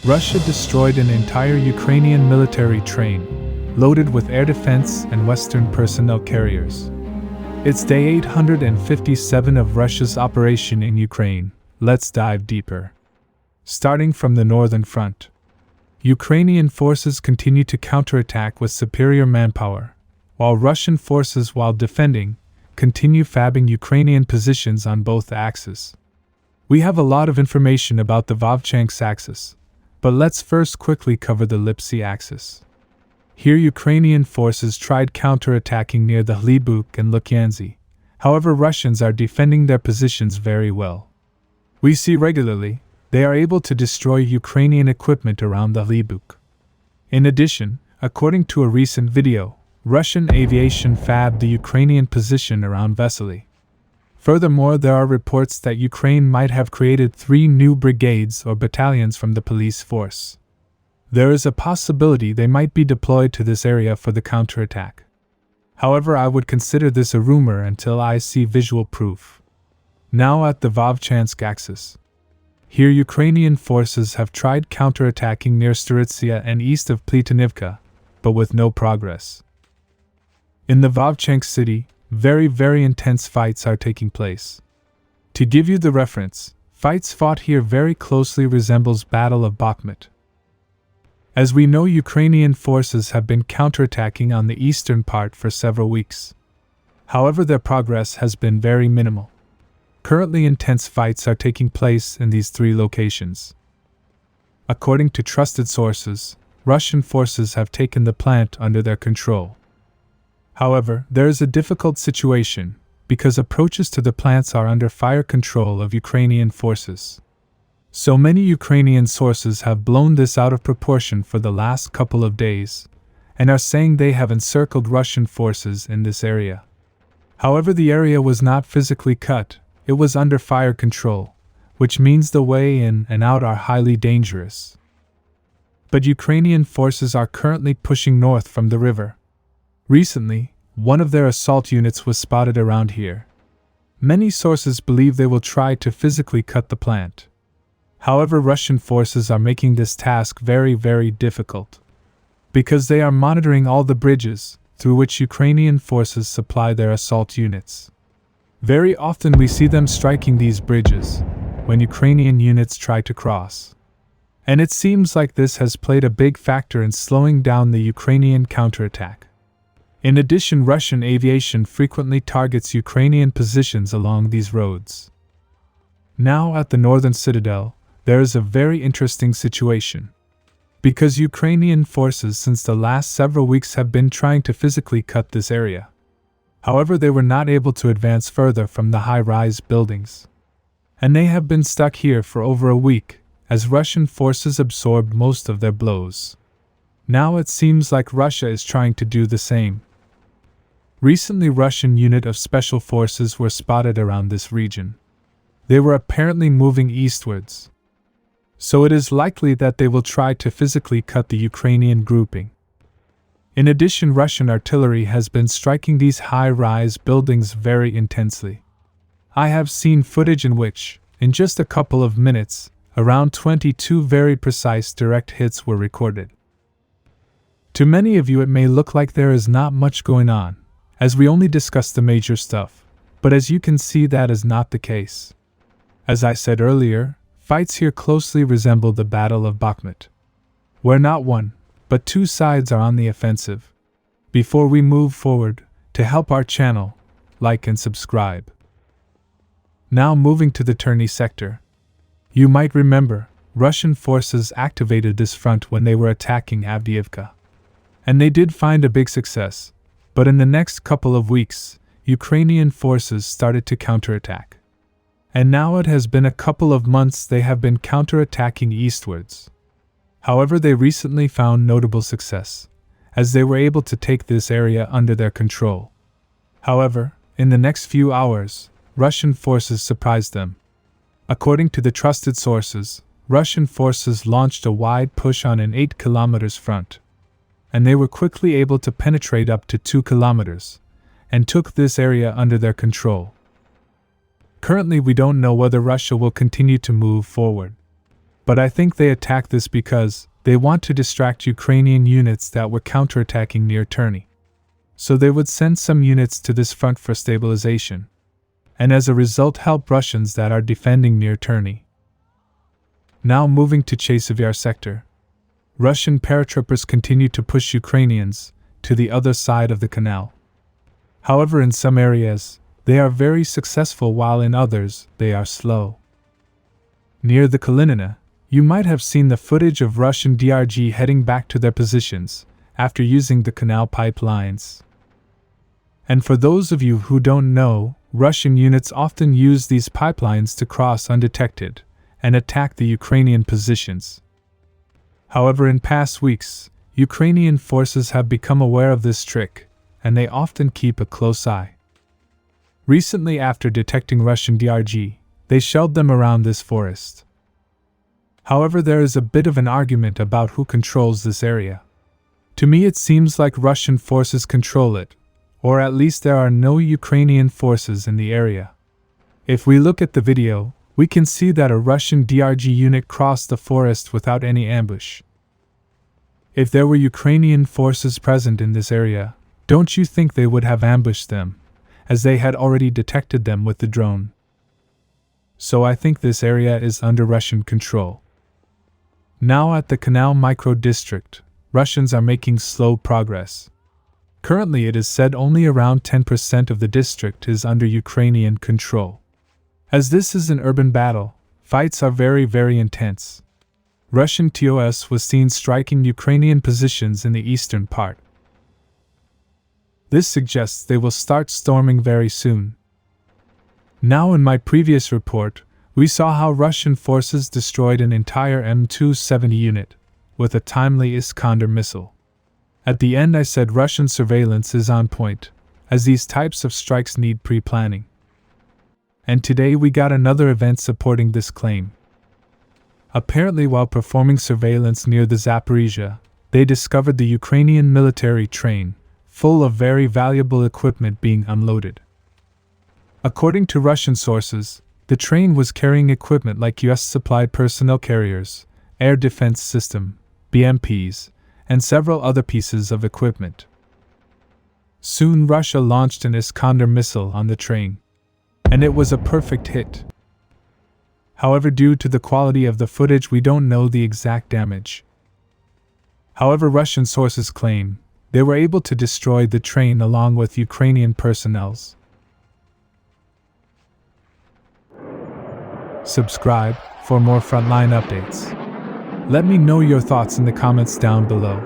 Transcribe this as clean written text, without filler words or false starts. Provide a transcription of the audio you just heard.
Russia destroyed an entire Ukrainian military train, loaded with air defense and Western personnel carriers. It's day 857 of Russia's operation in Ukraine. Let's dive deeper. Starting from the northern front. Ukrainian forces continue to counterattack with superior manpower, while Russian forces, while defending, continue fabbing Ukrainian positions on both axes. We have a lot of information about the Vovchansk axis, but let's first quickly cover the Lipsy axis. Here Ukrainian forces tried counterattacking near the Hlibuk and Lukyanzy. However, Russians are defending their positions very well. We see regularly they are able to destroy Ukrainian equipment around the Hlibuk. In addition, according to a recent video, Russian aviation fabbed the Ukrainian position around Vesely. Furthermore, there are reports that Ukraine might have created 3 new brigades or battalions from the police force. There is a possibility they might be deployed to this area for the counterattack. However, I would consider this a rumor until I see visual proof. Now at the Vovchansk axis. Here Ukrainian forces have tried counterattacking near Zaporizhzhia and east of Plytanivka, but with no progress. In the Vovchansk city, very intense fights are taking place. To give you the reference, fights fought here very closely resembles Battle of Bakhmut. As we know, Ukrainian forces have been counterattacking on the eastern part for several weeks. However, their progress has been very minimal. Currently, intense fights are taking place in these 3 locations. According to trusted sources, Russian forces have taken the plant under their control. However, there is a difficult situation, because approaches to the plants are under fire control of Ukrainian forces. So many Ukrainian sources have blown this out of proportion for the last couple of days, and are saying they have encircled Russian forces in this area. However, the area was not physically cut, it was under fire control, which means the way in and out are highly dangerous. But Ukrainian forces are currently pushing north from the river. Recently, one of their assault units was spotted around here. Many sources believe they will try to physically cut the plant. However, Russian forces are making this task very difficult, because they are monitoring all the bridges through which Ukrainian forces supply their assault units. Very often we see them striking these bridges when Ukrainian units try to cross. And it seems like this has played a big factor in slowing down the Ukrainian counterattack. In addition, Russian aviation frequently targets Ukrainian positions along these roads. Now at the northern citadel, there is a very interesting situation. Because Ukrainian forces since the last several weeks have been trying to physically cut this area. However, they were not able to advance further from the high-rise buildings. And they have been stuck here for over a week, as Russian forces absorbed most of their blows. Now it seems like Russia is trying to do the same. Recently, Russian unit of special forces were spotted around this region. They were apparently moving eastwards. So it is likely that they will try to physically cut the Ukrainian grouping. In addition, Russian artillery has been striking these high-rise buildings very intensely. I have seen footage in which, in just a couple of minutes, around 22 very precise direct hits were recorded. To many of you it may look like there is not much going on, as we only discuss the major stuff, but as you can see that is not the case. As I said earlier, fights here closely resemble the Battle of Bakhmut, where not one, but 2 sides are on the offensive. Before we move forward, to help our channel, like and subscribe. Now moving to the Terny sector. You might remember, Russian forces activated this front when they were attacking Avdiivka. And they did find a big success, but in the next couple of weeks, Ukrainian forces started to counterattack. And now it has been a couple of months they have been counterattacking eastwards. However, they recently found notable success, as they were able to take this area under their control. However, in the next few hours, Russian forces surprised them. According to the trusted sources, Russian forces launched a wide push on an 8 kilometers front, and they were quickly able to penetrate up to 2 kilometers, and took this area under their control. Currently, we don't know whether Russia will continue to move forward. But I think they attacked this because they want to distract Ukrainian units that were counterattacking near Terny. So they would send some units to this front for stabilization, and as a result help Russians that are defending near Terny. Now moving to Chasivyar sector. Russian paratroopers continue to push Ukrainians to the other side of the canal. However, in some areas, they are very successful while in others, they are slow. Near the Kalinina, you might have seen the footage of Russian DRG heading back to their positions after using the canal pipelines. And for those of you who don't know, Russian units often use these pipelines to cross undetected and attack the Ukrainian positions. However, in past weeks, Ukrainian forces have become aware of this trick, and they often keep a close eye. Recently, after detecting Russian DRG, they shelled them around this forest. However, there is a bit of an argument about who controls this area. To me, it seems like Russian forces control it, or at least there are no Ukrainian forces in the area. If we look at the video, we can see that a Russian DRG unit crossed the forest without any ambush. If there were Ukrainian forces present in this area, don't you think they would have ambushed them, as they had already detected them with the drone? So I think this area is under Russian control. Now at the Canal micro-district, Russians are making slow progress. Currently it is said only around 10% of the district is under Ukrainian control. As this is an urban battle, fights are very intense. Russian TOS was seen striking Ukrainian positions in the eastern part. This suggests they will start storming very soon. Now in my previous report, we saw how Russian forces destroyed an entire M270 unit with a timely Iskander missile. At the end I said Russian surveillance is on point, as these types of strikes need pre-planning. And today we got another event supporting this claim. Apparently while performing surveillance near the Zaporizhzhia, they discovered the Ukrainian military train, full of very valuable equipment being unloaded. According to Russian sources, the train was carrying equipment like US-supplied personnel carriers, air defense system, BMPs, and several other pieces of equipment. Soon Russia launched an Iskander missile on the train, and it was a perfect hit. However, due to the quality of the footage, we don't know the exact damage. However, Russian sources claim they were able to destroy the train along with Ukrainian personnels. Subscribe for more frontline updates. Let me know your thoughts in the comments down below.